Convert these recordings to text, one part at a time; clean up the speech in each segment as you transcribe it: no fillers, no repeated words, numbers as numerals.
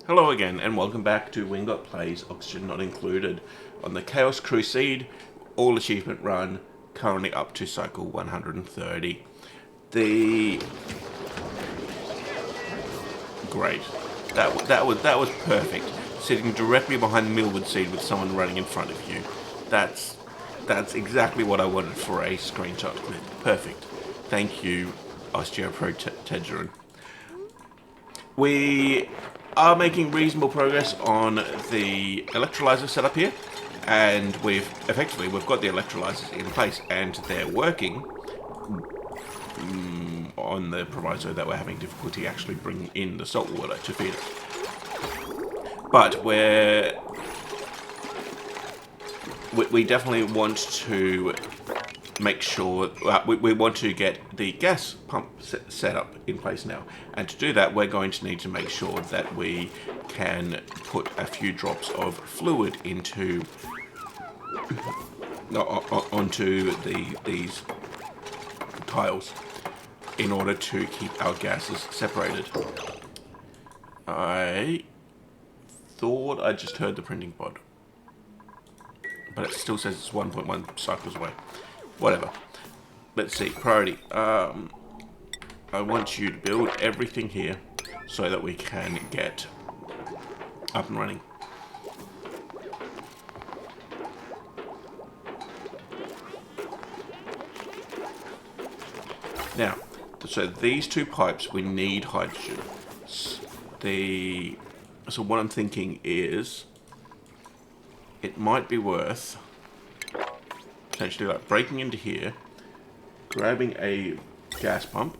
Hello again, and welcome back to Wingot Plays Oxygen Not Included on the Chaos Crusade All Achievement Run, currently up to cycle 130. Great. That was perfect. Sitting directly behind the Millwood seed with someone running in front of you. That's exactly what I wanted for a screenshot clip. Perfect. Thank you, Osteoprotegerin. We are making reasonable progress on the electrolyzer setup here, and we've got the electrolyzers in place and they're working on the proviso that we're having difficulty actually bringing in the salt water to feed it. But we definitely want to make sure we want to get the gas pump set up in place now, and to do that we're going to need to make sure that we can put a few drops of fluid into onto these tiles in order to keep our gases separated. I thought I just heard the printing pod, but it still says it's 1.1 cycles away. Whatever. Let's see. Priority. I want you to build everything here so that we can get up and running. Now, so these two pipes, we need hydrogen. So what I'm thinking is, it might be worth potentially like breaking into here, grabbing a gas pump,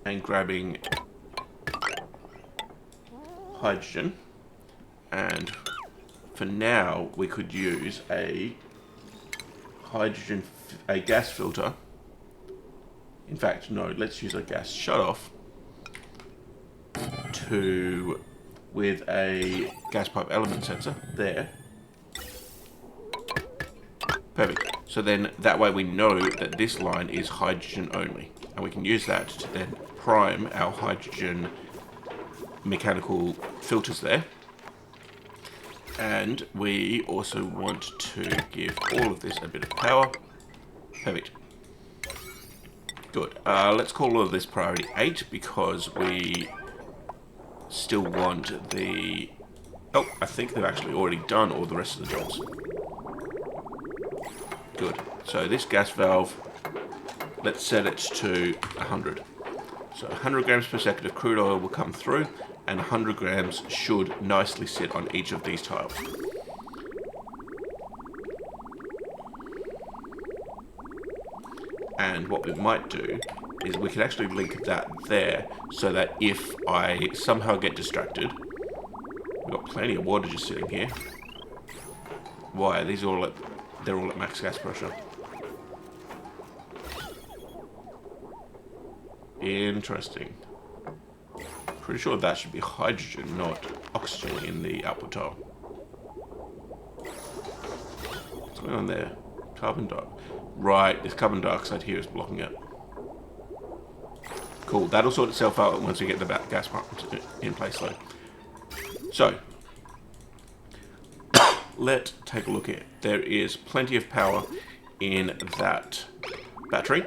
and grabbing hydrogen, and for now we could use a gas filter. In fact, no, let's use a gas shutoff with a gas pipe element sensor there. Perfect. So then that way we know that this line is hydrogen only, and we can use that to then prime our hydrogen mechanical filters there. And we also want to give all of this a bit of power. Perfect. Good. Let's call all of this priority 8 because we still want the... Oh, I think they've actually already done all the rest of the jobs. Good. So this gas valve, let's set it to 100. So 100 grams per second of crude oil will come through, and 100 grams should nicely sit on each of these tiles. And what we might do is we can actually link that there, so that if I somehow get distracted, we've got plenty of water just sitting here. Why are these they're all at max gas pressure? Interesting. Pretty sure that should be hydrogen, not oxygen in the output tile. What's going on there? Carbon dioxide. Right, this carbon dioxide here is blocking it. Cool, that'll sort itself out once we get the gas pump in place though. So, let's take a look here. There is plenty of power in that battery.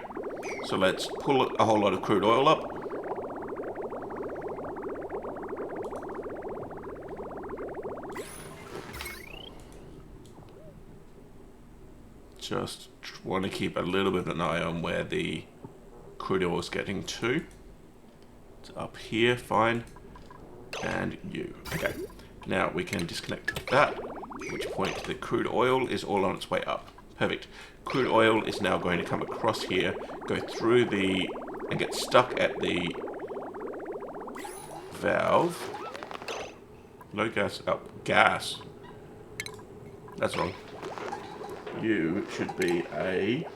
So let's pull a whole lot of crude oil up. Just want to keep a little bit of an eye on where the crude oil is getting to. It's up here, fine. And you. Okay. Now we can disconnect that, at which point the crude oil is all on its way up. Perfect. Crude oil is now going to come across here, go through and get stuck at the valve. Low gas, up, gas. That's wrong. You should be a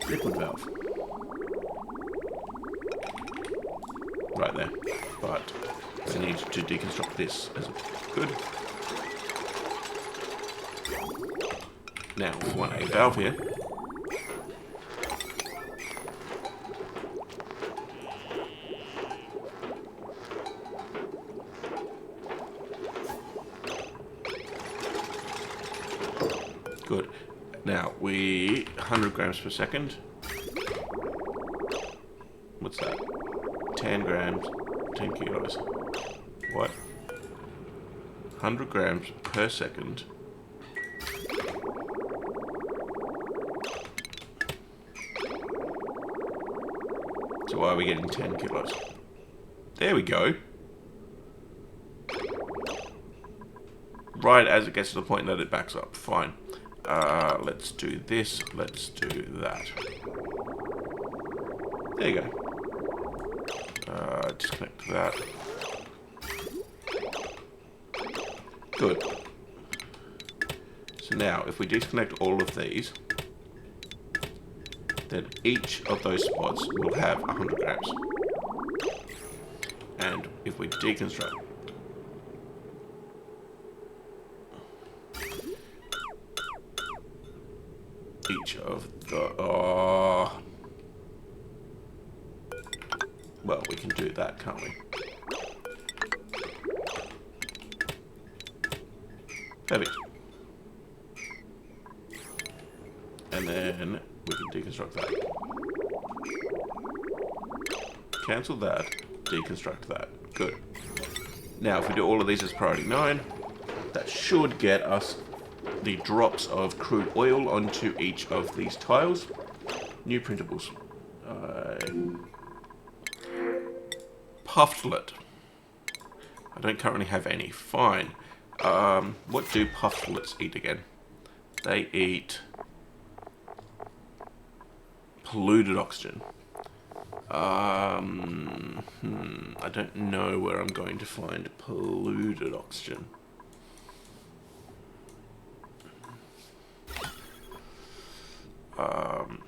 liquid valve. Right there. But I need to deconstruct this as a good. Now we want a valve here. Good. Now, 100 grams per second. What's that? 10 grams, 10 kilos. What? 100 grams per second. So why are we getting 10 kilos? There we go. Right as it gets to the point that it backs up. Fine. Let's do this. Let's do that. There you go. Disconnect that. Good. So now, if we disconnect all of these, then each of those spots will have 100 grams. And if we deconstruct each of the... well, we can do that, can't we? Perfect. And then we can deconstruct that. Cancel that, deconstruct that. Good. Now, if we do all of these as priority 9, that should get us the drops of crude oil onto each of these tiles. New printables. Pufflet. I don't currently have any. Fine. What do pufflets eat again? They eat polluted oxygen. I don't know where I'm going to find polluted oxygen.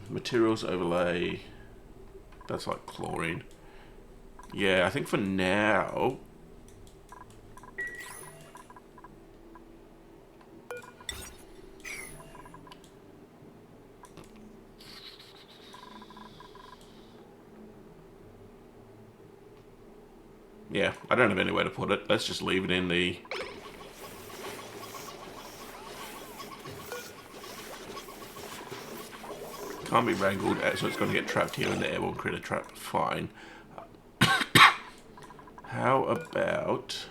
Materials overlay. That's like chlorine. Yeah, I think for now... yeah, I don't have anywhere to put it. Let's just leave it in the... can't be wrangled, so it's going to get trapped here in the airborne critter trap. Fine. How about...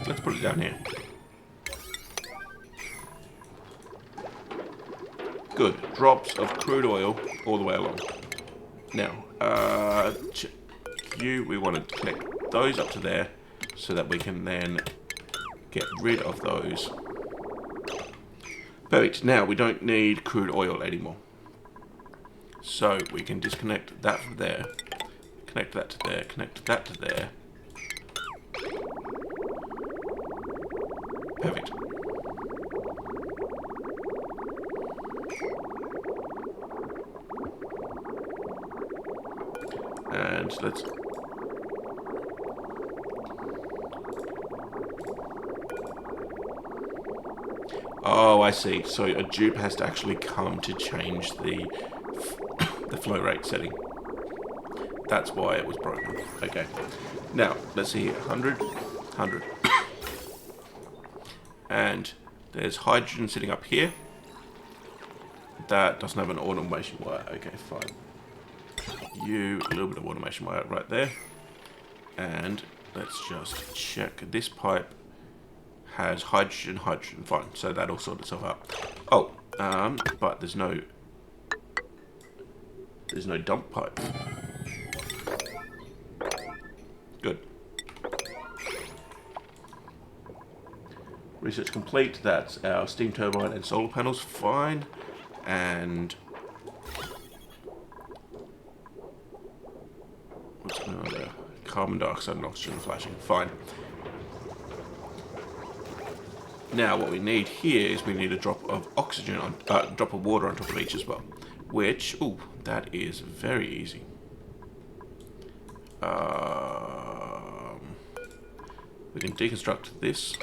let's put it down here. Good. Drops of crude oil all the way along. Now, we want to connect those up to there so that we can then get rid of those. Perfect. Now, we don't need crude oil anymore. So, we can disconnect that from there. Connect that to there. Connect that to there. Perfect. And let's... oh, I see. So a dupe has to actually come to change the flow rate setting. That's why it was broken. Okay. Now, let's see here. 100, 100. And there's hydrogen sitting up here. That doesn't have an automation wire. Okay, fine. A little bit of automation wire right there. And let's just check. This pipe has hydrogen, hydrogen. Fine. So that'll sort itself out. Oh, but there's no dump pipe. Good. Research complete. That's our steam turbine and solar panels. Fine. And what's going on there? Carbon dioxide and oxygen flashing. Fine. Now what we need here is we need a drop of oxygen on, drop of water on top of each as well. Which, ooh, that is very easy. We can deconstruct this.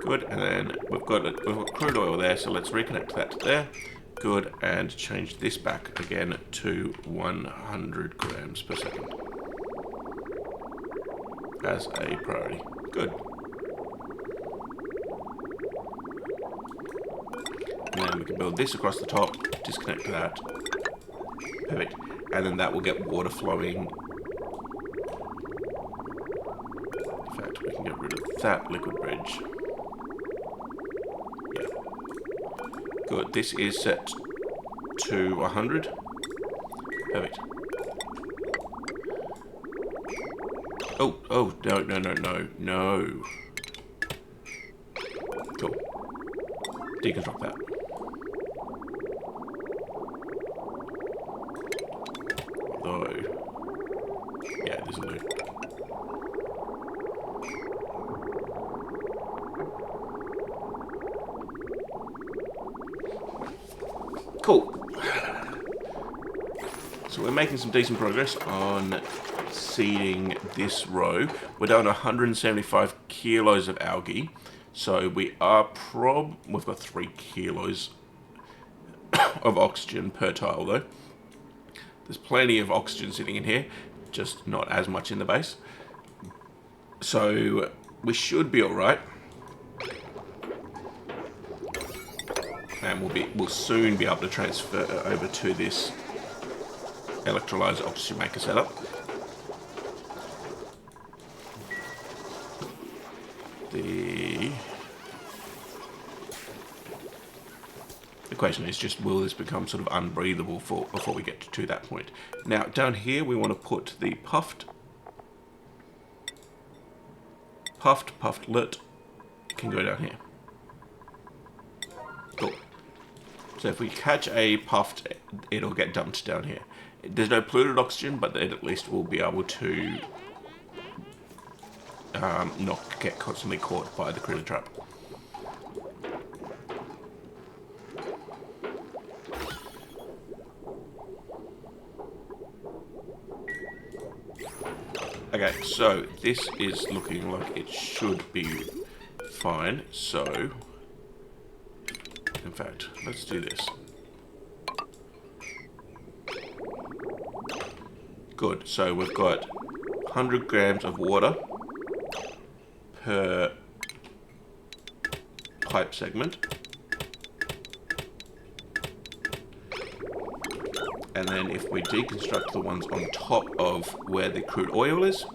Good, and then we've got crude oil there, so let's reconnect that to there. Good, and change this back again to 100 grams per second as a priority. Good. And then we can build this across the top, disconnect that. Perfect. And then that will get water flowing. In fact, we can get rid of that liquid bridge. Yeah. Good. This is set to 100. Perfect. Oh, no. Cool. Deconstruct that. Although, yeah, this will do. Cool. So we're making some decent progress on seeding this row. We're down to 175 kilos of algae. So we are we've got 3 kilos of oxygen per tile though. There's plenty of oxygen sitting in here, just not as much in the base. So we should be alright. And we'll soon be able to transfer over to this electrolyzer oxygen maker setup. The question is just, will this become sort of unbreathable before we get to that point? Now, down here, we want to put the puffed can go down here. Cool. So if we catch a puffed, it'll get dumped down here. There's no polluted oxygen, but then at least we'll be able to not get constantly caught by the critter trap. Okay, so this is looking like it should be fine. So, in fact, let's do this. Good, so we've got 100 grams of water per pipe segment. And then if we deconstruct the ones on top of where the crude oil is,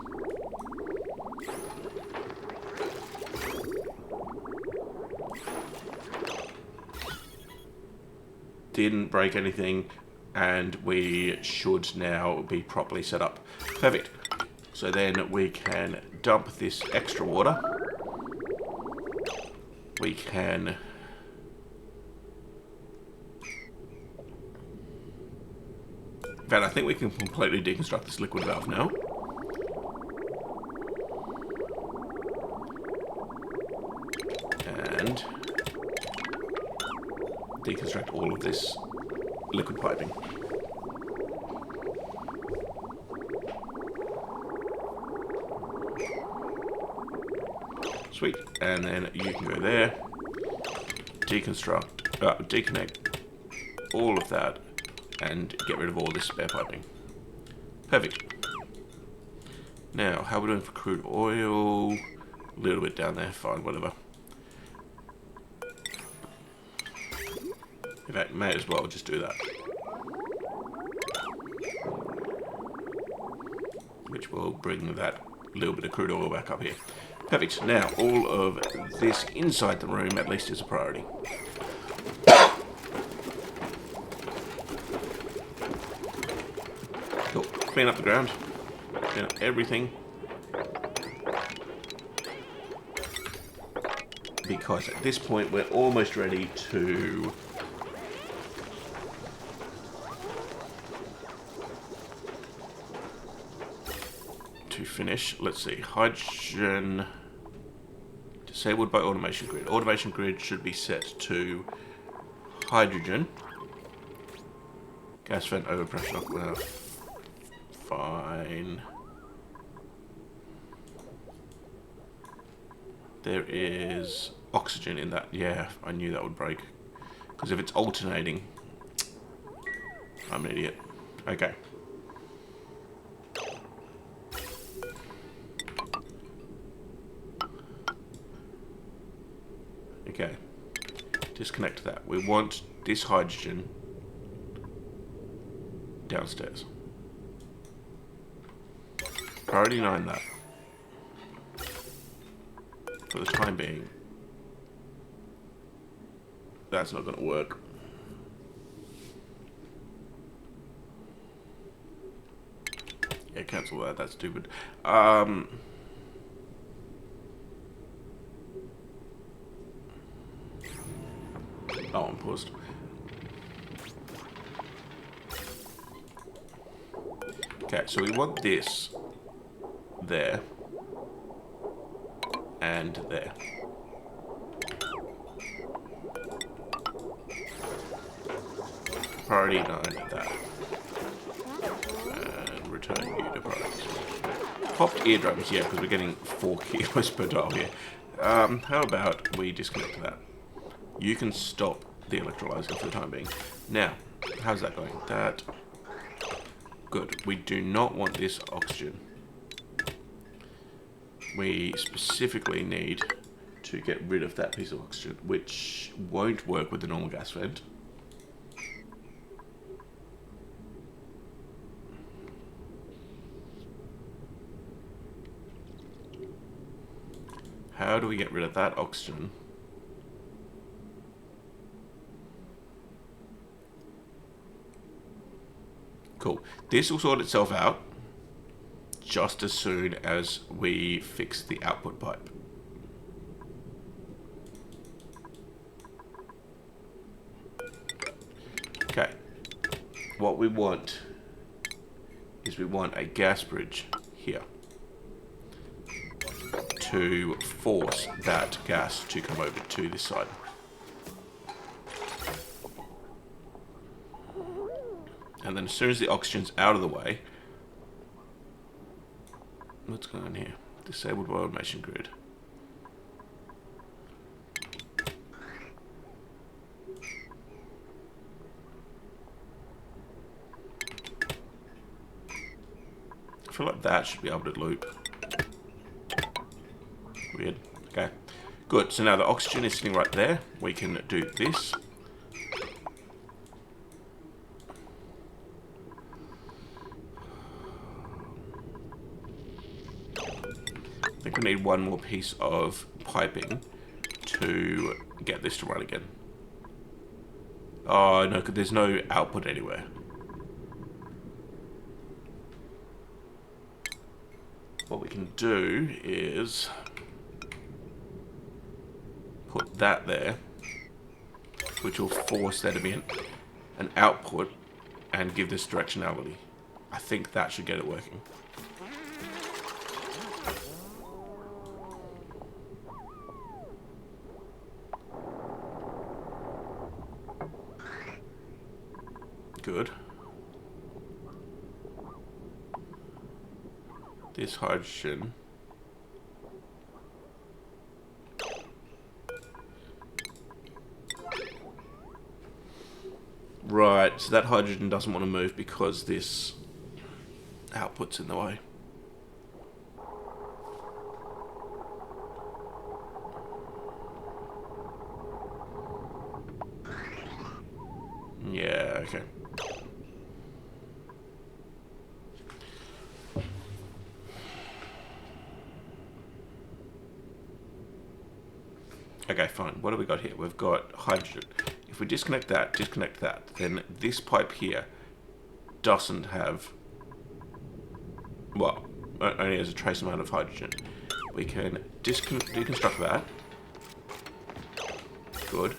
didn't break anything, and we should now be properly set up. Perfect. So then we can dump this extra water. We can in fact, I think we can completely deconstruct this liquid valve now. And deconstruct all of this liquid piping. Sweet. And then you can go there, deconnect all of that, and get rid of all this spare piping. Perfect. Now, how are we doing for crude oil? A little bit down there, fine, whatever. In fact, may as well just do that. Which will bring that little bit of crude oil back up here. Perfect. Now, all of this inside the room at least is a priority. Cool. Clean up the ground. Clean up everything. Because at this point we're almost ready to finish. Let's see. Hydrogen disabled by automation grid. Automation grid should be set to hydrogen. Gas vent overpressure. Fine. There is oxygen in that. Yeah, I knew that would break. Because if it's alternating, I'm an idiot. Okay. Okay. Disconnect that. We want this hydrogen downstairs. Priority 9 that. For the time being. That's not going to work. Yeah, cancel that. That's stupid. Oh, I'm paused. Okay, so we want this there and there. Priority 9 that. And return you to priority. Popped eardrums, yeah, because we're getting 4 kilos per dial here. How about we disconnect that? You can stop the electrolyzer for the time being. Now, how's that going? That... Good. We do not want this oxygen. We specifically need to get rid of that piece of oxygen, which won't work with the normal gas vent. How do we get rid of that oxygen? Cool. This will sort itself out just as soon as we fix the output pipe. Okay. What we want is we want a gas bridge here to force that gas to come over to this side. And then as soon as the oxygen's out of the way, what's going on here? Disabled by automation grid. I feel like that should be able to loop. Weird. Okay. Good. So now the oxygen is sitting right there. We can do this. I think we need one more piece of piping to get this to run again. Oh no, there's no output anywhere. What we can do is put that there, which will force there to be an output and give this directionality. I think that should get it working. Good. This hydrogen. Right, so that hydrogen doesn't want to move because this output's in the way. Yeah, okay. Okay, fine. What have we got here? We've got hydrogen. If we disconnect that, then this pipe here doesn't have, well, only has a trace amount of hydrogen. We can deconstruct that. Good.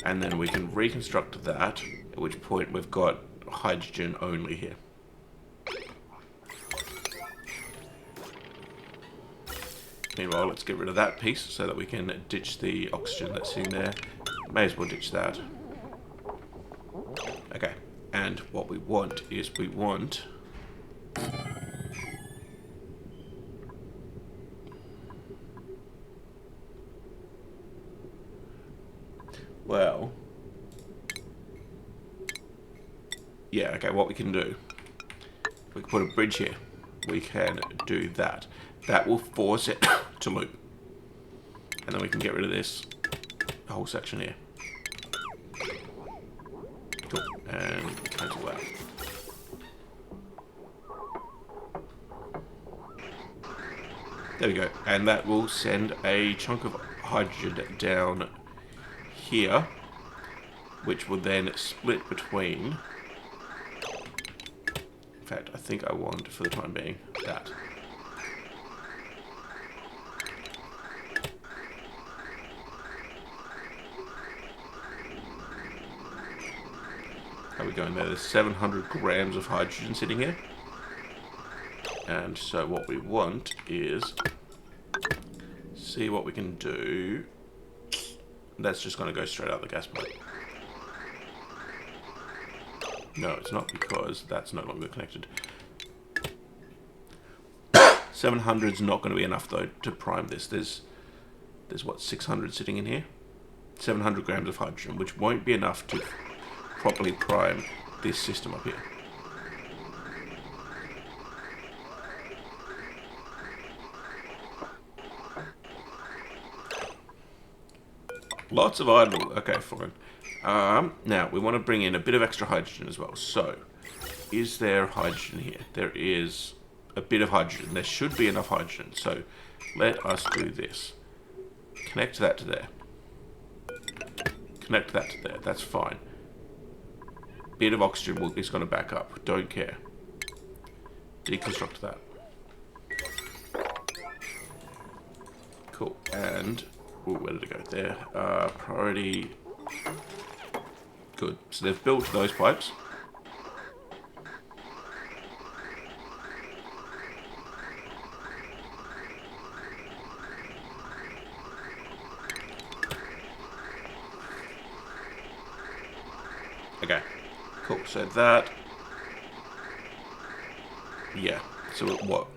And then we can reconstruct that, at which point we've got hydrogen only here. Meanwhile, let's get rid of that piece so that we can ditch the oxygen that's in there. May as well ditch that. Okay, and what we want is we want Well, yeah, okay, what we can do, we can put a bridge here. We can do that. That will force it to loop. And then we can get rid of this whole section here. Cool. And cancel that. There we go. And that will send a chunk of hydrogen down here, which will then split between... In fact, I think I want, for the time being, that. How are we going there? There's 700 grams of hydrogen sitting here. And so what we want is... see what we can do. That's just going to go straight out the gas pipe. No, it's not, because that's no longer connected. 700 is not going to be enough, though, to prime this. There's what, 600 sitting in here? 700 grams of hydrogen, which won't be enough to properly prime this system up here. Lots of idle. Okay, fine. Now, we want to bring in a bit of extra hydrogen as well. So, is there hydrogen here? There is a bit of hydrogen. There should be enough hydrogen. So, let us do this. Connect that to there. Connect that to there. That's fine. Bit of oxygen is going to back up. Don't care. Deconstruct that. Cool. And... ooh, where did it go? There. Priority... good. So they've built those pipes. Okay. Cool. So that... yeah. So what?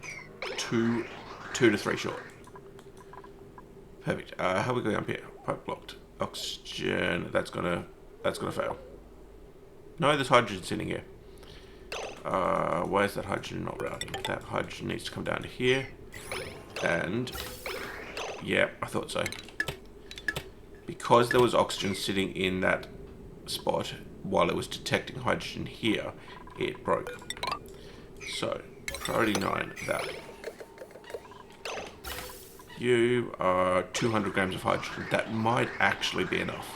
Two to three short. Perfect. How are we going up here? Pipe blocked. Oxygen. That's gonna fail. No, there's hydrogen sitting here. Why is that hydrogen not routing? That hydrogen needs to come down to here. And yeah, I thought so. Because there was oxygen sitting in that spot while it was detecting hydrogen here, it broke. So, priority 9, that. You are 200 grams of hydrogen. That might actually be enough.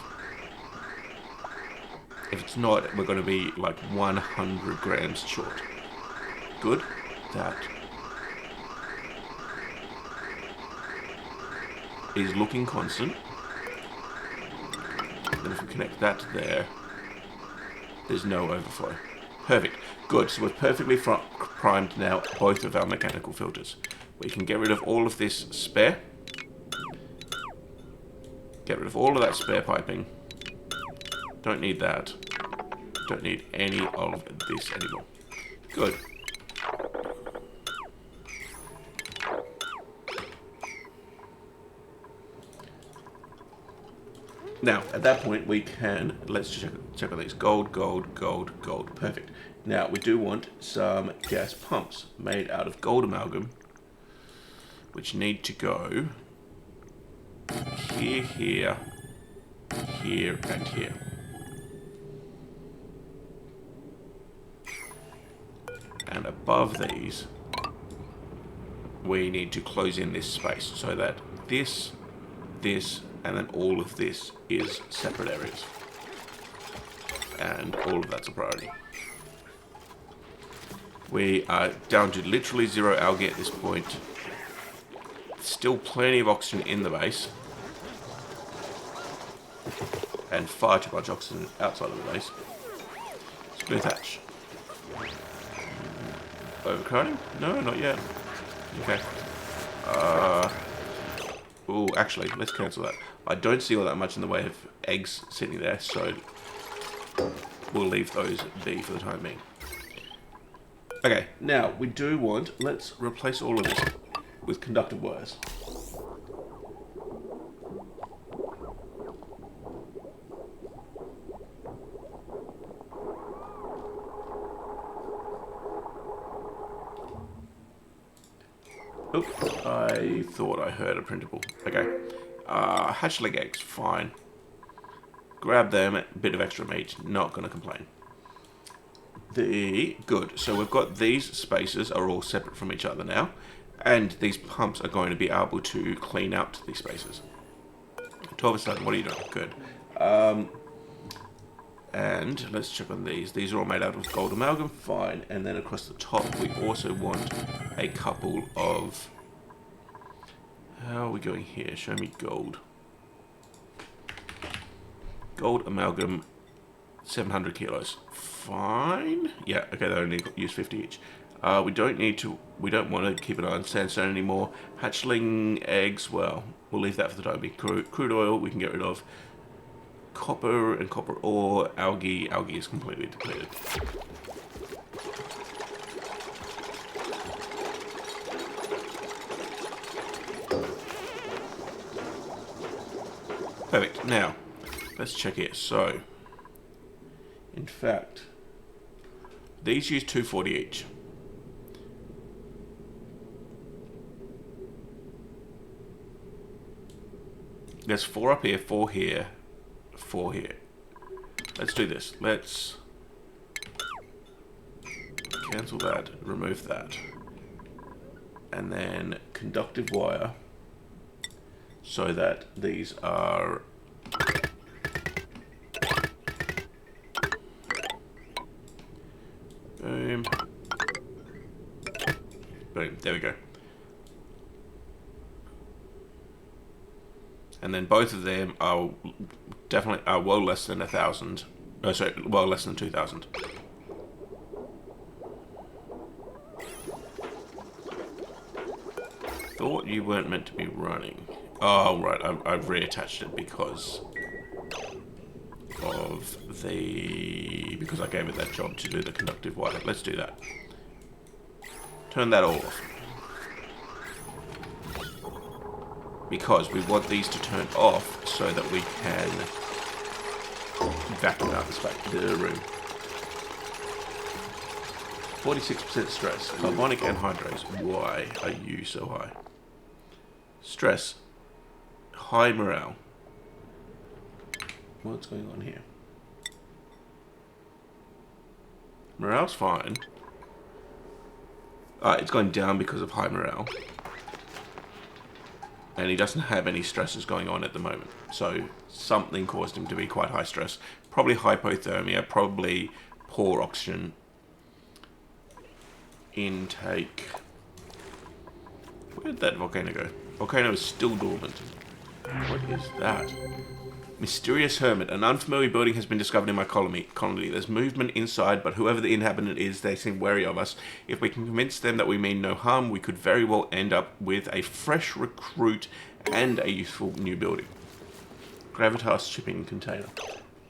If it's not, we're going to be like 100 grams short. Good. That is looking constant. Then if we connect that to there, there's no overflow. Perfect. Good. So we're perfectly primed now both of our mechanical filters. We can get rid of all of this spare. Get rid of all of that spare piping. Don't need that. Don't need any of this anymore. Good. Now, at that point, we can... let's check on these. Gold, gold, gold, gold. Perfect. Now, we do want some gas pumps made out of gold amalgam, which need to go here, here, here, and here. And above these, we need to close in this space so that this, and then all of this is separate areas. And all of that's a priority. We are down to literally 0 algae at this point. Still plenty of oxygen in the base. And far too much oxygen outside of the base. Smooth hatch. Overcrowding? No, not yet. Okay. Oh, actually, let's cancel that. I don't see all that much in the way of eggs sitting there, so we'll leave those be for the time being. Okay, now we do want... let's replace all of this with conductive wires. Oop, I thought I heard a printable. Okay. Hatchling eggs, fine. Grab them, a bit of extra meat, not going to complain. Good, so we've got these spaces are all separate from each other now, and these pumps are going to be able to clean out these spaces. 12 7, what are you doing? Good. And let's check on these. These are all made out of gold amalgam, fine. And then across the top, we also want a couple of... How are we going here? Show me gold. Gold amalgam, 700 kilos. Fine. Yeah, okay, they only use 50 each. We don't want to keep an eye on sandstone anymore. Hatchling eggs, well, we'll leave that for the time being. Crude oil, we can get rid of. Copper and copper ore, algae is completely depleted. Perfect. Now, let's check here. So, in fact, these use 240 each. There's 4 up here, 4 here, 4 here. Let's do this. Let's cancel that, remove that. And then conductive wire so that these are boom. Boom, there we go. And then both of them are definitely well less than 1,000. Oh, sorry, well less than 2,000. Thought you weren't meant to be running. Oh, right, I've reattached it because of because I gave it that job to do the conductive wire. Let's do that. Turn that all off. Because we want these to turn off so that we can vacuum out the room. 46% stress. Carbonic anhydrase. Why are you so high? Stress. High morale. What's going on here? Morale's fine. It's going down because of high morale. And he doesn't have any stresses going on at the moment. So something caused him to be quite high stress. Probably hypothermia, probably poor oxygen intake. Where did that volcano go? Volcano is still dormant. What is that? Mysterious hermit. An unfamiliar building has been discovered in my colony. There's movement inside, but whoever the inhabitant is, they seem wary of us. If we can convince them that we mean no harm, we could very well end up with a fresh recruit and a useful new building. Gravitas shipping container.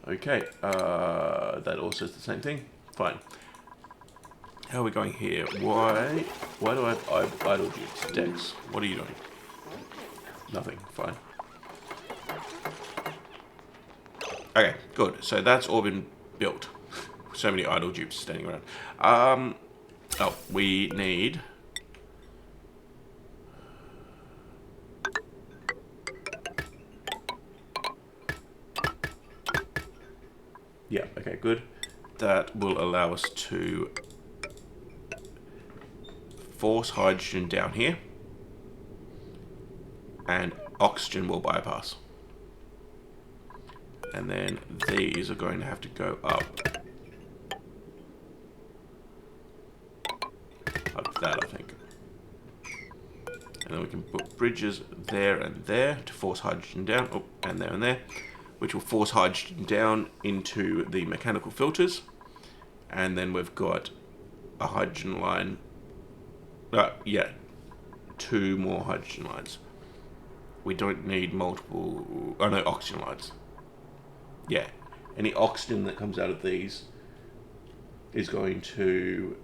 Okay, that also is the same thing. Fine. How are we going here? Why do I have idle dupes? Dex, what are you doing? Nothing. Fine. Okay, good. So that's all been built. So many idle dupes standing around. Oh, we need... Yeah, okay, good. That will allow us to force hydrogen down here. And oxygen will bypass. And then these are going to have to go up that, I think. And then we can put bridges there and there to force hydrogen down. Oh, and there, which will force hydrogen down into the mechanical filters. And then we've got a hydrogen line. Yeah, 2 more hydrogen lines. We don't need multiple... Oh no, oxygen lines. Yeah, any oxygen that comes out of these is going to...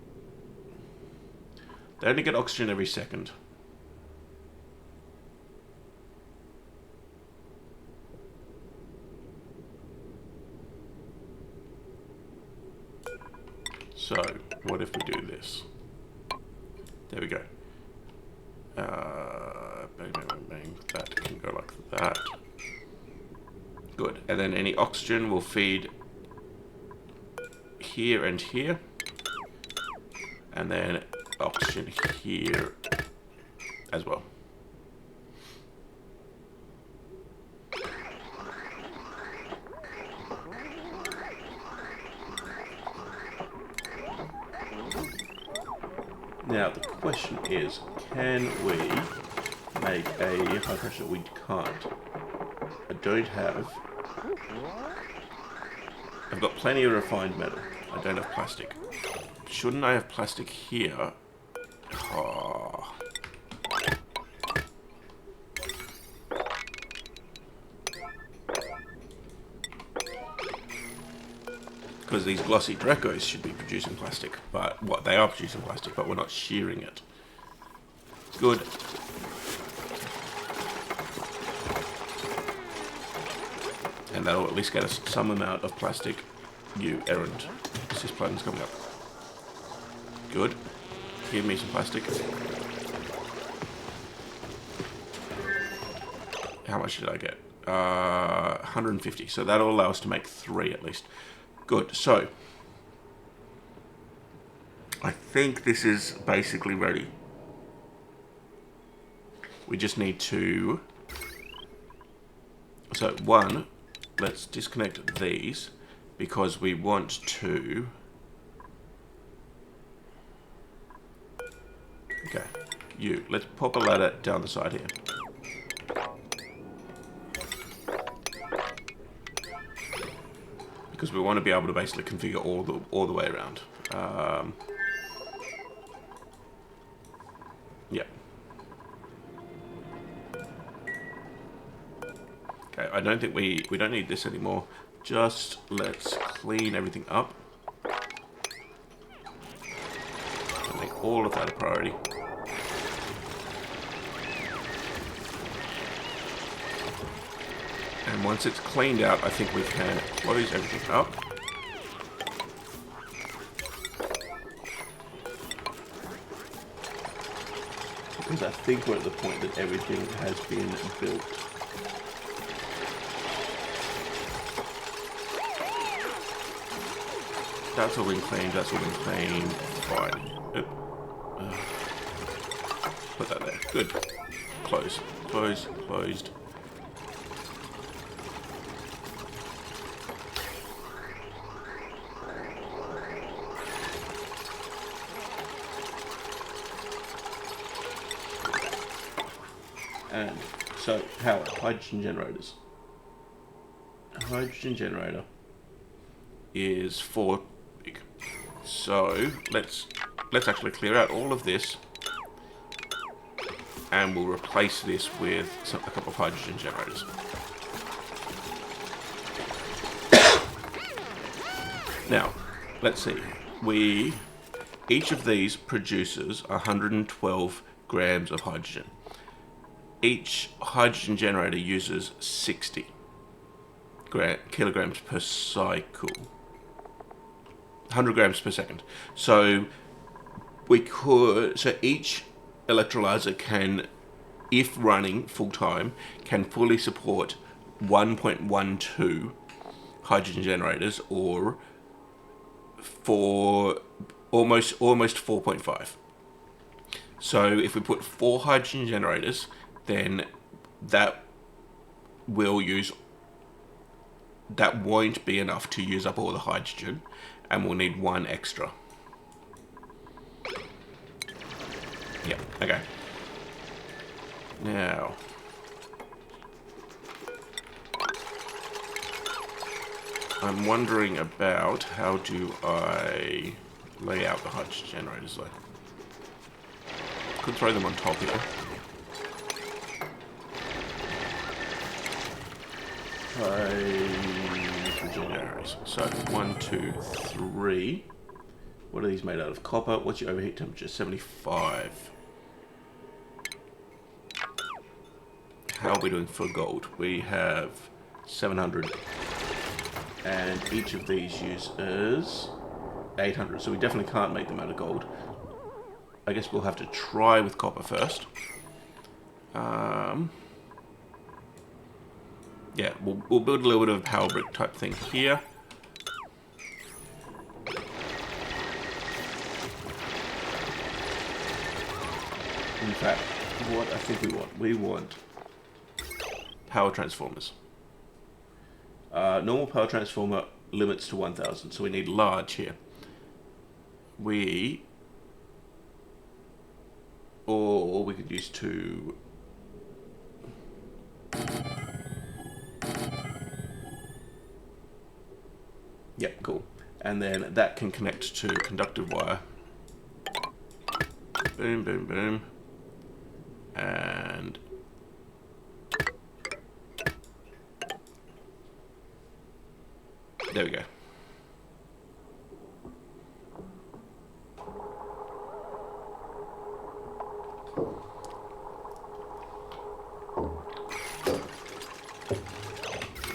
They only get oxygen every second. So, what if we do this? There we go. like that. Good. And then any oxygen will feed here and here. And then oxygen here as well. Now the question is, can we make a high pressure? We can't. I don't have. I've got plenty of refined metal. I don't have plastic. Shouldn't I have plastic here? Oh. Because these glossy Drecos should be producing plastic, but what they are producing plastic, but we're not shearing it. Good. And that'll at least get us some amount of plastic. You errand. Cisplatin's coming up. Good. Give me some plastic. How much did I get? 150. So that'll allow us to make 3 at least. Good. So I think this is basically ready. We just need to... So one, let's disconnect these because we want to... Okay, let's pop a ladder down the side here. Because we want to be able to basically configure all the way around. Yeah. Okay, I don't think we don't need this anymore. Just let's clean everything up. I'll make all of that a priority. And once it's cleaned out, I think we can close everything up. Because I think we're at the point that everything has been built. That's all been cleaned, that's all been cleaned. Fine. Oop. Put that there. Good. Close. Close. Closed. And so, power, hydrogen generators. A hydrogen generator is 4 big. So let's actually clear out all of this, and we'll replace this with a couple of hydrogen generators. Now, let's see. Each of these produces 112 grams of hydrogen. Each hydrogen generator uses 60 kilograms per cycle. 100 grams per second. So each electrolyzer can, if running full time, can fully support 1.12 hydrogen generators, or for almost 4.5. So if we put 4 hydrogen generators, then that won't be enough to use up all the hydrogen, and we'll need 1 extra. Yeah, okay. Now, I'm wondering about how do I lay out the hydrogen generators though. Could throw them on top here. Generators. So 1, 2, 3. What are these made out of? Copper. What's your overheat temperature? 75. How are we doing for gold? We have 700, and each of these uses 800. So we definitely can't make them out of gold. I guess we'll have to try with copper first. Yeah, we'll build a little bit of a power brick type thing here. In fact, what I think we want power transformers. Normal power transformer limits to 1000, so we need large here. Or we could use 2. Yep, cool. And then that can connect to conductive wire. Boom, boom, boom. And there we go.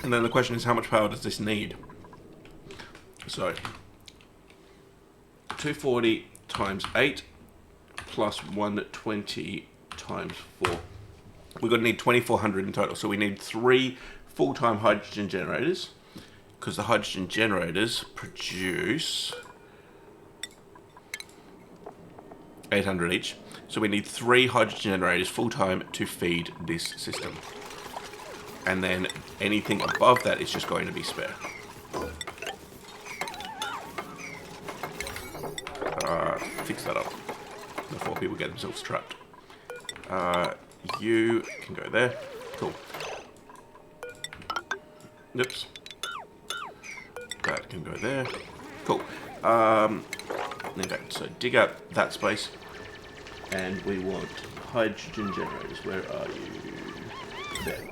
And then the question is, how much power does this need? So 240 times 8 plus 120 times 4. We're going to need 2400 in total. So we need 3 full-time hydrogen generators, because the hydrogen generators produce 800 each. So we need 3 hydrogen generators full-time to feed this system. And then anything above that is just going to be spare. Fix that up before people get themselves trapped. You can go there. Cool. Oops. That can go there. Cool. Okay, so dig out that space. And we want hydrogen generators. Where are you? There.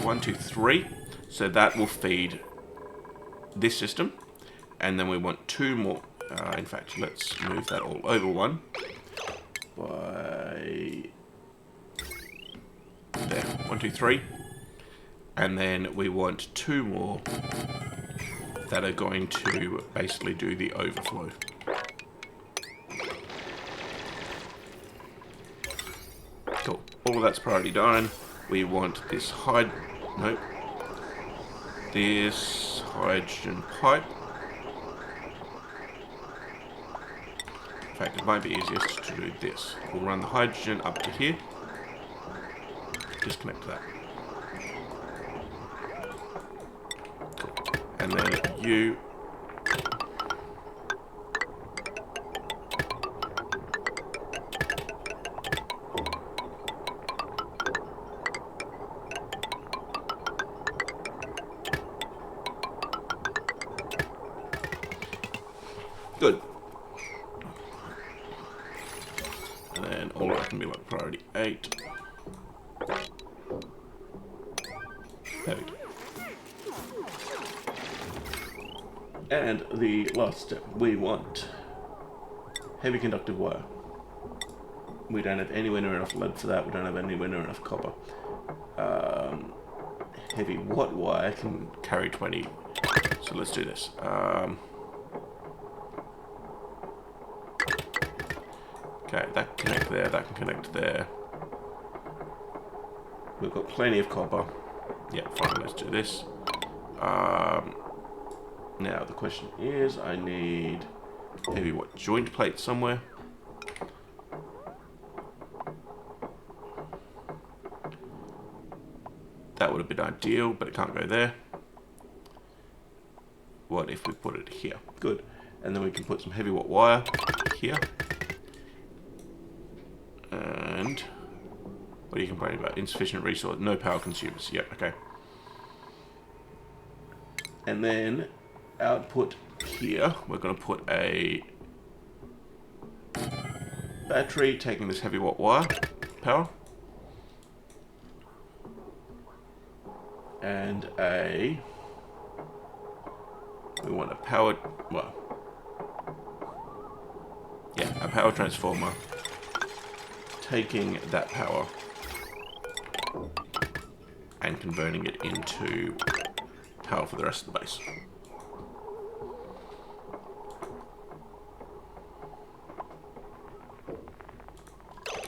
1, 2, 3. So that will feed this system. And then we want 2 more. In fact, let's move that all over 1 by there. 1, 2, 3. And then we want 2 more that are going to basically do the overflow. Cool. All of that's priority done. We want this this hydrogen pipe. In fact, it might be easiest to do this. We'll run the hydrogen up to here. Disconnect that. Cool. And then you... Good. And then all of that can be like priority 8. There we go. And the last step, we want heavy conductive wire. We don't have anywhere near enough lead for that. We don't have anywhere near enough copper. Heavy watt wire can carry 20. So let's do this. Okay, that can connect there, that can connect there. We've got plenty of copper. Yeah, fine, let's do this. Now, the question is, I need heavy what joint plate somewhere. That would have been ideal, but it can't go there. What if we put it here? Good. And then we can put some heavy watt wire here. And what are you complaining about? Insufficient resource, no power consumers. Yep, okay. And then output here, we're going to put a battery taking this heavy watt wire power. And we want a power, a power transformer taking that power and converting it into power for the rest of the base.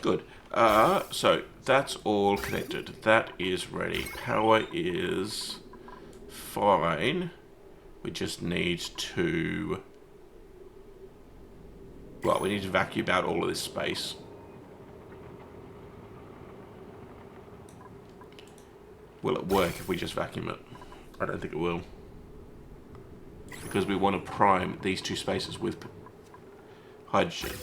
Good. So that's all connected. That is ready. Power is fine. We just need to... Well, we need to vacuum out all of this space. Will it work if we just vacuum it? I don't think it will. Because we want to prime these two spaces with hydrogen.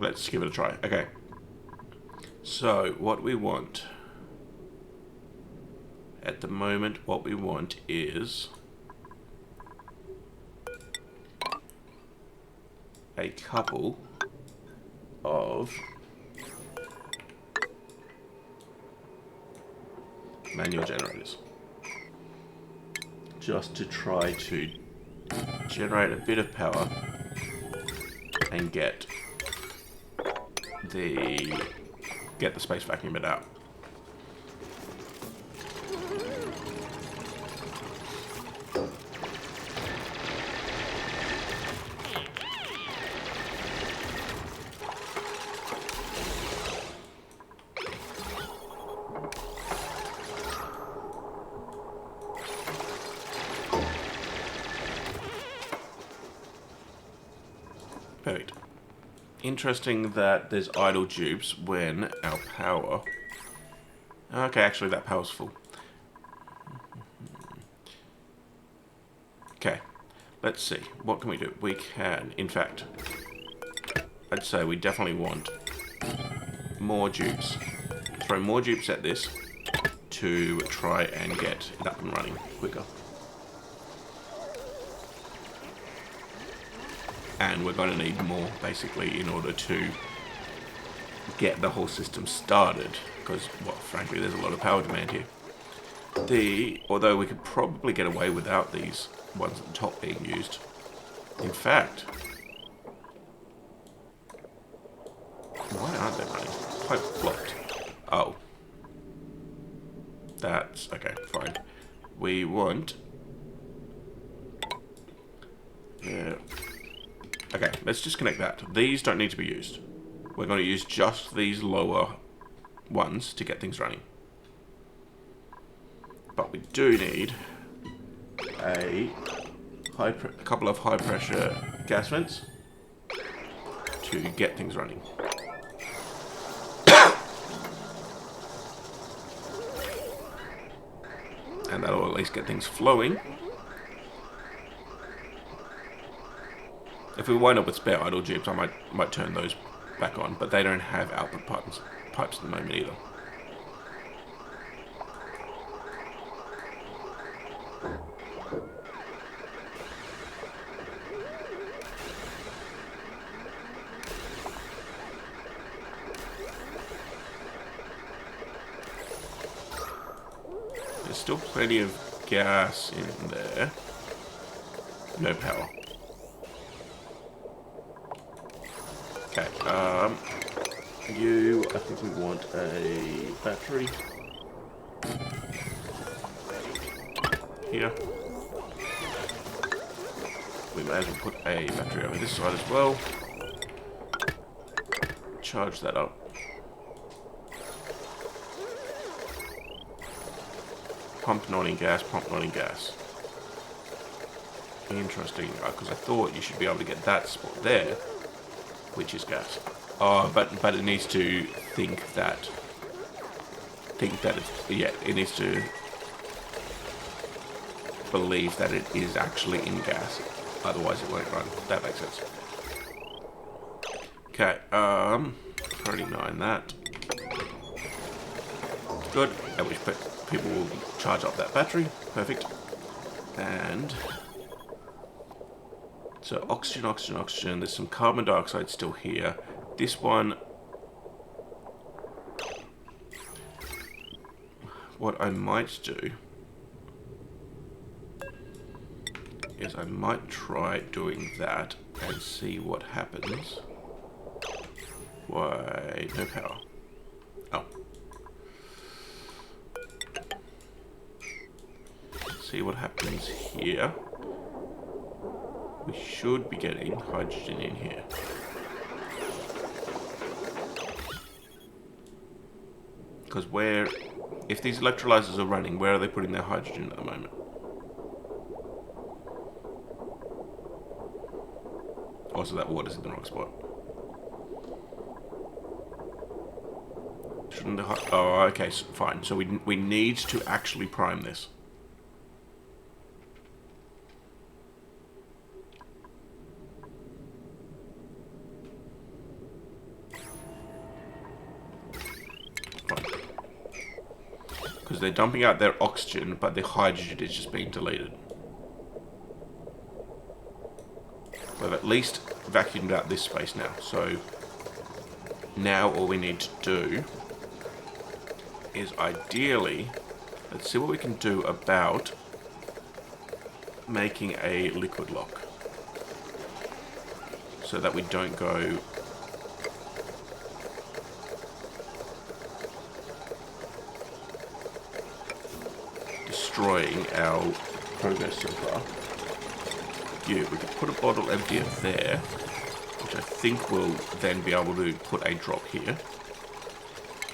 Let's give it a try. Okay. So, what we want... At the moment, what we want is... a couple of manual generators. Just to try to generate a bit of power and get the space vacuum bit out. Perfect. Interesting that there's idle dupes when our power... Okay, actually that power's full. Okay, let's see. What can we do? We can, in fact... I'd say we definitely want more dupes. Throw more dupes at this to try and get it up and running quicker. And we're going to need more, basically, in order to get the whole system started. Because, well, frankly, there's a lot of power demand here. Although we could probably get away without these ones at the top being used. In fact... Why aren't they running? Pipe blocked. Oh. That's... Okay, fine. We want... Yeah... Okay, let's disconnect that. These don't need to be used. We're going to use just these lower ones to get things running. But we do need a couple of high pressure gas vents to get things running. And that'll at least get things flowing. If we wind up with spare idle dupes, I might turn those back on, but they don't have output pipes at the moment either. There's still plenty of gas in there. No power. Okay, I think we want a battery here. We may as well put a battery over this side as well. Charge that up. Pump not in gas, pump not in gas. Interesting, because I thought you should be able to get that spot there, which is gas. Oh, but it needs to think that it's, yeah, it needs to believe that it is actually in gas. Otherwise it won't run. That makes sense. Okay, 39 that. Good. At which people will charge up that battery. Perfect. And so oxygen, oxygen, oxygen. There's some carbon dioxide still here. This one, what I might do is I might try doing that and see what happens Why? No power. Oh. See what happens here. We should be getting hydrogen in here. Because if these electrolyzers are running, where are they putting their hydrogen at the moment? Also, that water's in the wrong spot. Shouldn't the oh, okay, so fine. So we need to actually prime this. Because they're dumping out their oxygen, but the hydrogen is just being deleted. We've at least vacuumed out this space now. So now all we need to do is ideally, let's see what we can do about making a liquid lock. So that we don't go destroying our progress so far. We could put a bottle emptier there, which I think will then be able to put a drop here.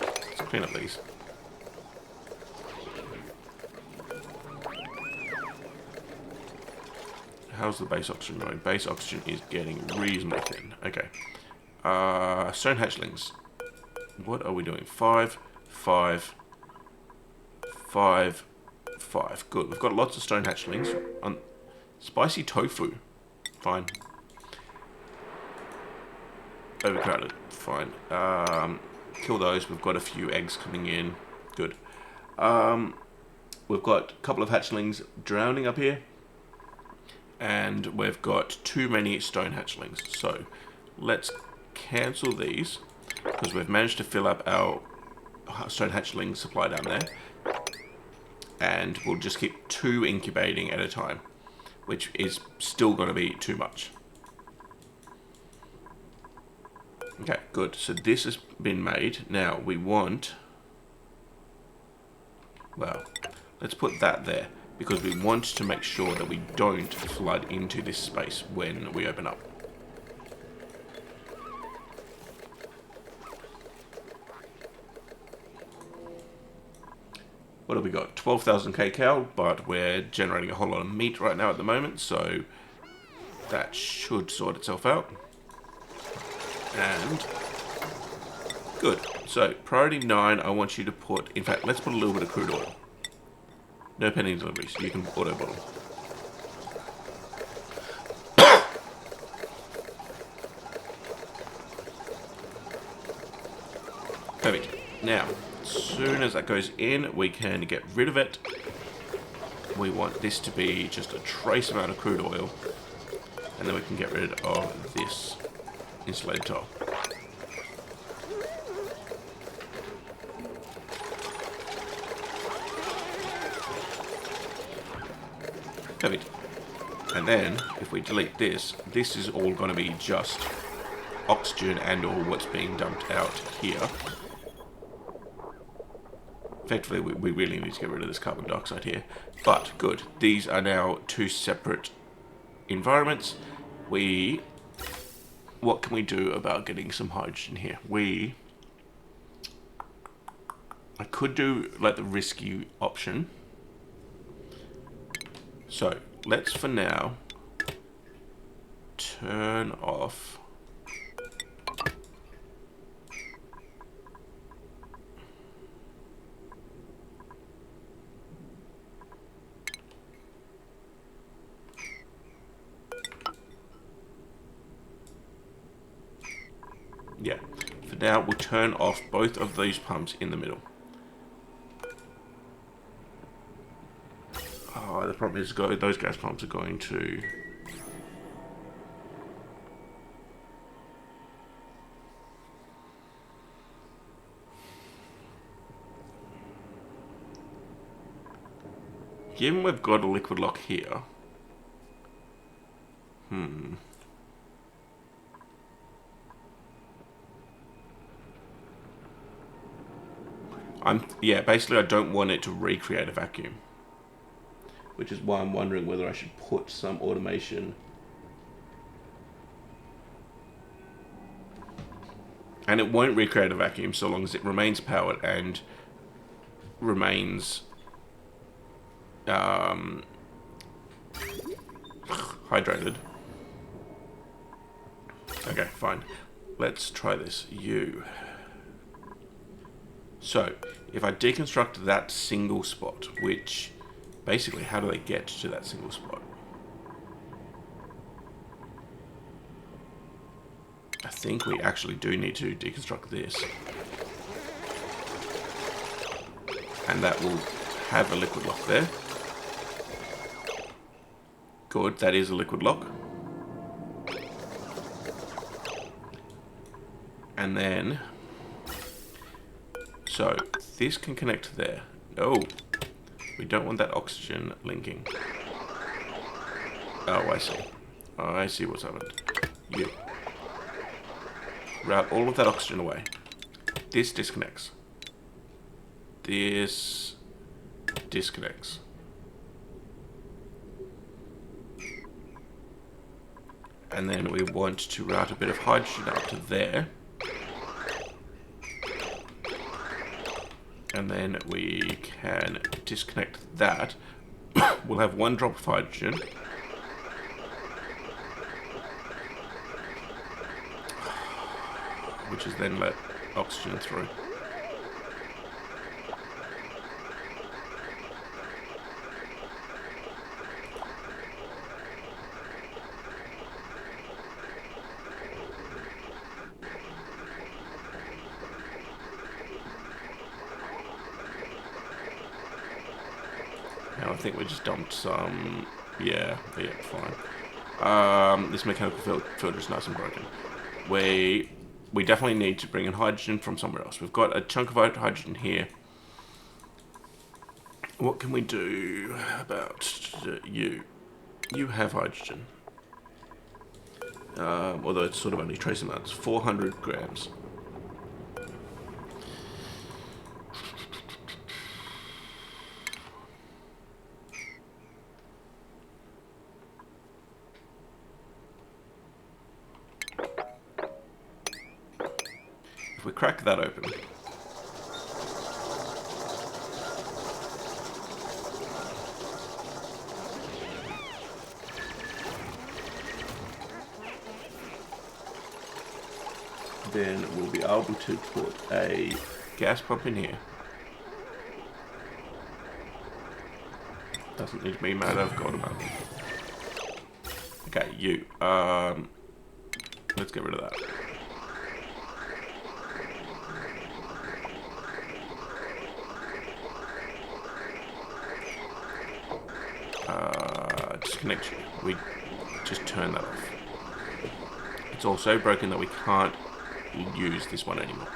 Let's clean up these. How's the base oxygen going? Base oxygen is getting reasonably thin. Okay. Stone hatchlings. What are we doing? 5, 5, 5, 5. Good. We've got lots of stone hatchlings. Spicy tofu. Fine. Overcrowded. Fine. Kill those. We've got a few eggs coming in. Good. We've got a couple of hatchlings drowning up here. And we've got too many stone hatchlings. So let's cancel these, because we've managed to fill up our stone hatchling supply down there. And we'll just keep 2 incubating at a time, which is still going to be too much. Okay, good. So this has been made. Now we want... well, let's put that there, because we want to make sure that we don't flood into this space when we open up. What have we got? 12,000 kcal, but we're generating a whole lot of meat right now at the moment, so that should sort itself out. And good. So priority 9, I want you to put, in fact, let's put a little bit of crude oil. No pending deliveries. You can auto bottle. Perfect. Now, as soon as that goes in, we can get rid of it. We want this to be just a trace amount of crude oil, and then we can get rid of this insulated tile. Perfect. And then, if we delete this, this is all going to be just oxygen and all what's being dumped out here. Effectively, we really need to get rid of this carbon dioxide here. But, good. These are now 2 separate environments. What can we do about getting some hydrogen here? I could do, like, the risky option. So, let's for now turn off for now we'll turn off both of these pumps in the middle. The problem is those gas pumps are going to... Given we've got a liquid lock here... Yeah, basically I don't want it to recreate a vacuum. Which is why I'm wondering whether I should put some automation. And it won't recreate a vacuum so long as it remains powered and remains hydrated. Okay, fine. Let's try this. So, if I deconstruct that single spot, which basically, how do they get to that single spot? I think we actually do need to deconstruct this. And that will have a liquid lock there. Good, that is a liquid lock. And then, so this can connect there. Oh, we don't want that oxygen linking. Oh, I see. Oh, I see what's happened. You. Route all of that oxygen away. This disconnects. This disconnects. And then we want to route a bit of hydrogen up to there. And then we can disconnect that. We'll have one drop of hydrogen. Which is then let oxygen through. Now I think we just dumped some. Yeah, fine. This mechanical filter is nice and broken. We definitely need to bring in hydrogen from somewhere else. We've got a chunk of hydrogen here. What can we do about you? You have hydrogen. Although it's sort of only trace amounts. 400 grams. If we crack that open, then we'll be able to put a gas pump in here. Doesn't need to be made of gold amount. Okay, you. Let's get rid of that. Disconnect you. We just turn that off. It's all so broken that we can't use this one anymore.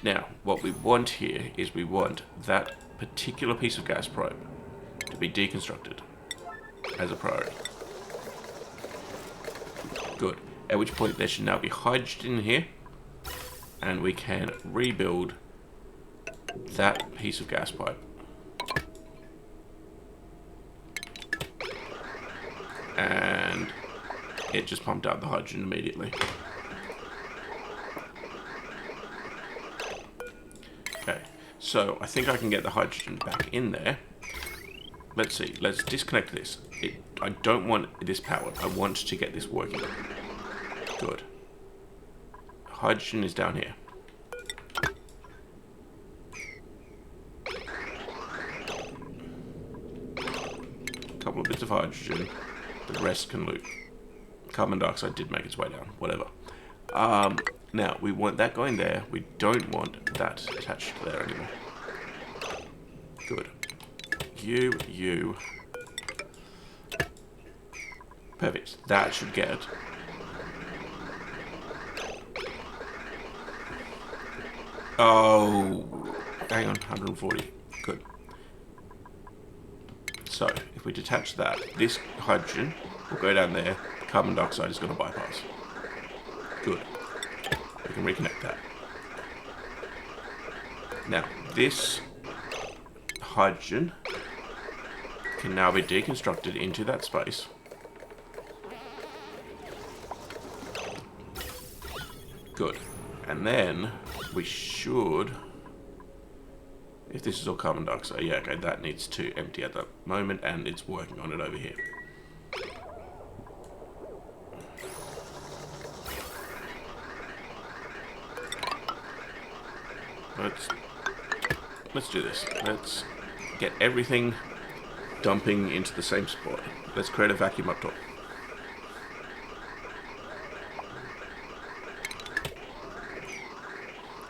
Now, what we want here is we want that particular piece of gas probe to be deconstructed as a priority. Good. At which point there should now be hydrogen in here, and we can rebuild that piece of gas pipe. And it just pumped out the hydrogen immediately. Okay, so I think I can get the hydrogen back in there. Let's see, let's disconnect this. I don't want this powered, I want to get this working. Good. Hydrogen is down here. A couple of bits of hydrogen, the rest can loop. Carbon dioxide did make its way down, whatever. Now, we want that going there. We don't want that attached to there anymore. Good. You. Perfect. That should get it. Oh, hang on, 140. Good. So, if we detach that, this hydrogen will go down there. Carbon dioxide is going to bypass. Good. We can reconnect that. Now, this hydrogen can now be deconstructed into that space. Good. And then we should, if this is all carbon dioxide, yeah, okay, that needs to empty at that moment, and it's working on it over here. Let's do this. Let's get everything dumping into the same spot. Let's create a vacuum up top.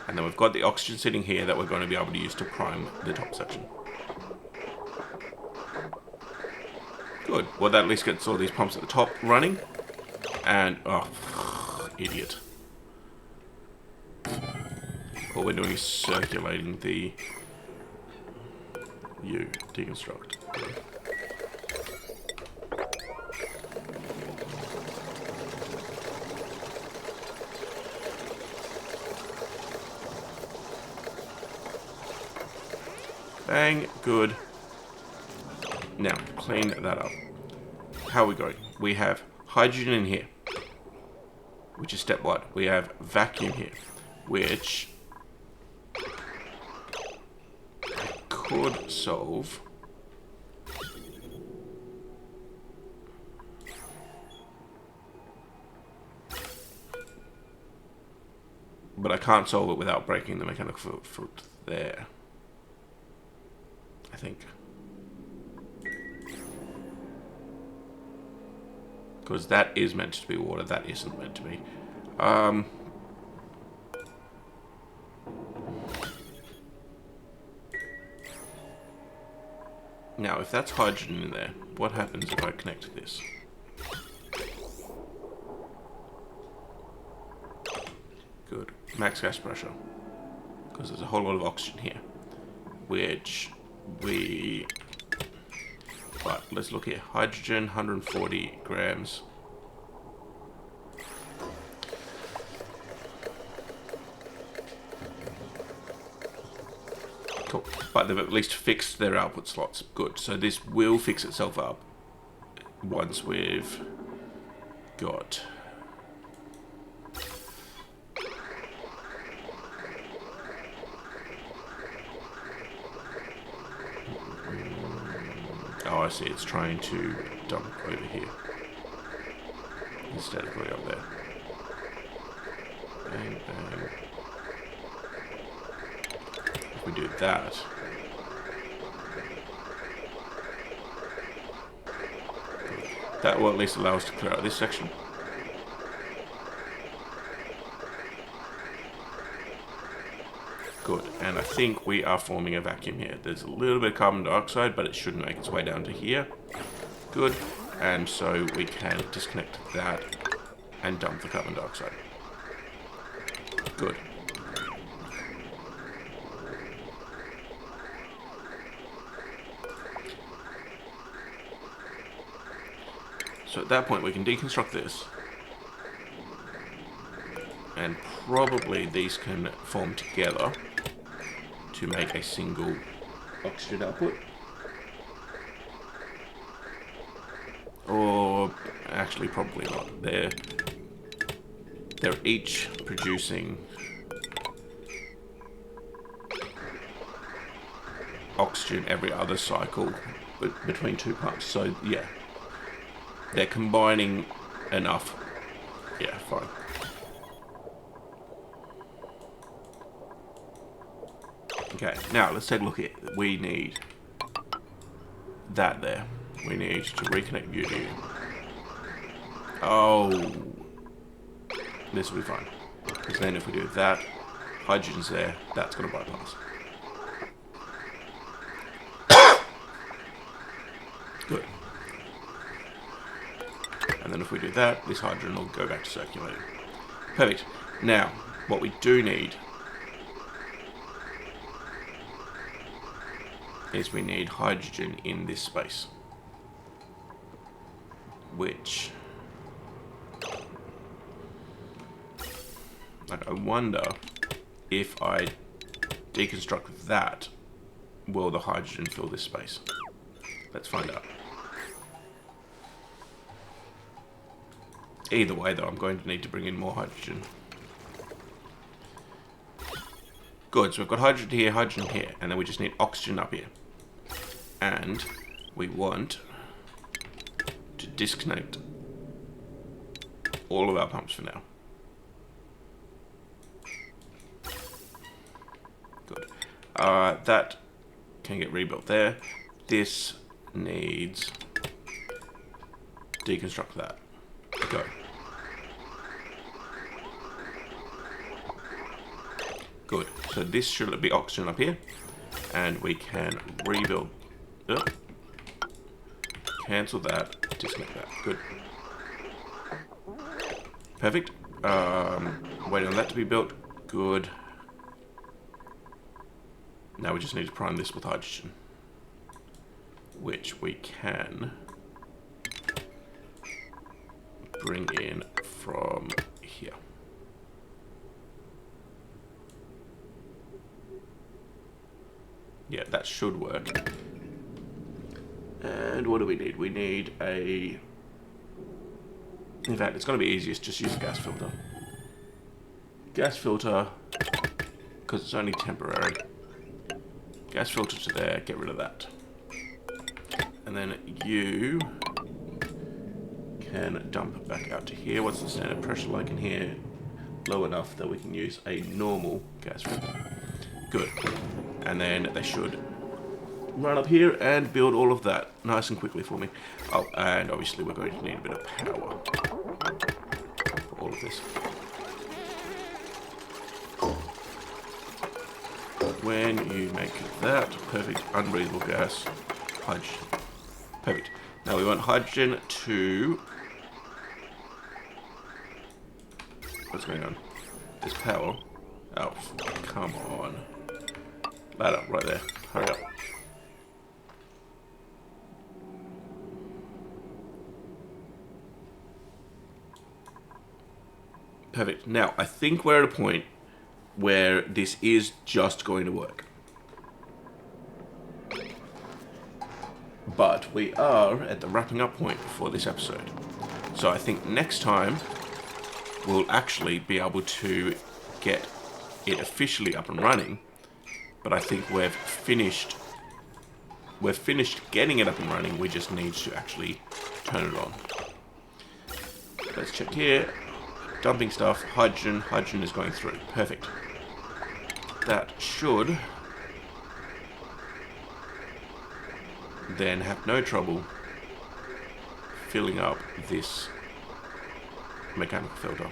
And then we've got the oxygen sitting here that we're going to be able to use to prime the top section. Good. Well, that at least gets all these pumps at the top running. And, oh, idiot. All we're doing is circulating the U deconstruct. Bang, good. Now, clean that up. How are we going? We have hydrogen in here, which is step 1. We have vacuum here, which I could solve. But I can't solve it without breaking the mechanical fruit there, I think. Because that is meant to be water, that isn't meant to be. Now, if that's hydrogen in there, what happens if I connect this? Good. Max gas pressure. Because there's a whole lot of oxygen here. Which we... Right, let's look here. Hydrogen, 140 grams. Cool. But they've at least fixed their output slots. Good. So this will fix itself up once we've got... Oh, I see. It's trying to dump over here instead of going up there. Bang, bang. If we do that, that will at least allow us to clear out this section. Good, and I think we are forming a vacuum here. There's a little bit of carbon dioxide, but it shouldn't make its way down to here. Good, and so we can disconnect that and dump the carbon dioxide. Good. So at that point we can deconstruct this. And probably these can form together to make a single oxygen output. Or actually probably not. They're each producing oxygen every other cycle between 2 pumps. So yeah, they're combining enough. Yeah, fine. Okay, now let's take a look at it. We need that there. We need to reconnect view to you. Oh, this will be fine. Because then if we do that, hydrogen's there, that's going to bypass. Good. And then if we do that, this hydrogen will go back to circulating. Perfect. Now, what we do need is we need hydrogen in this space, which like, I wonder if I deconstruct that, will the hydrogen fill this space? Let's find out. Either way, though, I'm going to need to bring in more hydrogen. Good, so we've got hydrogen here, and then we just need oxygen up here. And we want to disconnect all of our pumps for now. Good. That can get rebuilt there. This needs deconstruct that. Go. Good. So this should be oxygen up here, and we can rebuild. Cancel that. Disconnect that. Good. Perfect. Waiting on that to be built. Good. Now we just need to prime this with hydrogen, which we can bring in from here. Yeah, that should work. And what do we need? We need a... In fact, it's going to be easiest just use a gas filter. Gas filter, because it's only temporary. Gas filter to there, get rid of that. And then you can dump it back out to here. What's the standard pressure like in here? Low enough that we can use a normal gas filter. Good. And then they should run up here and build all of that nice and quickly for me. Oh, and obviously we're going to need a bit of power for all of this. When you make that, perfect, unbreathable gas, hydrogen. Perfect. Now we want hydrogen to... What's going on? There's power. Oh, come on. Ladder, right there. Hurry up. Perfect. Now, I think we're at a point where this is just going to work. But we are at the wrapping up point for this episode. So I think next time we'll actually be able to get it officially up and running. But I think we've finished getting it up and running. We just need to actually turn it on. Let's check here. Dumping stuff, hydrogen. Hydrogen is going through. Perfect. That should then have no trouble filling up this mechanical filter.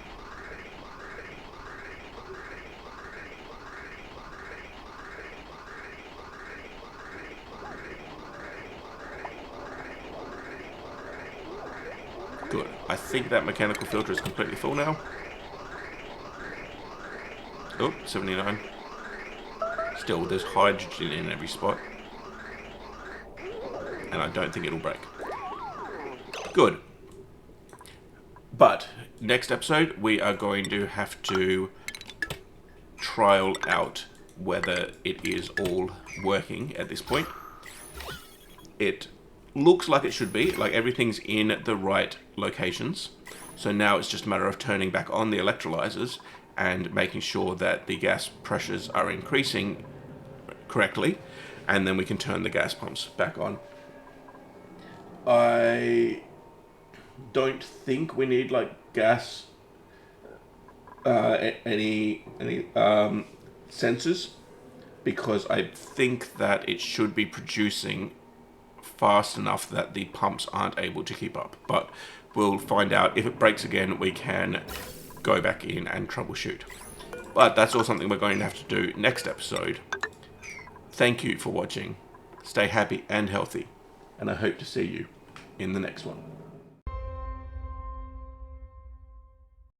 Good. I think that mechanical filter is completely full now. Oh, 79. Still, there's hydrogen in every spot. And I don't think it'll break. Good. But, next episode, we are going to have to trial out whether it is all working at this point. It looks like it should be, like everything's in the right locations. So now it's just a matter of turning back on the electrolyzers and making sure that the gas pressures are increasing correctly, and then we can turn the gas pumps back on. I don't think we need like gas any sensors, because I think that it should be producing fast enough that the pumps aren't able to keep up. But we'll find out. If it breaks again, we can go back in and troubleshoot. But that's all something we're going to have to do next episode. Thank you for watching. Stay happy and healthy, and I hope to see you in the next one.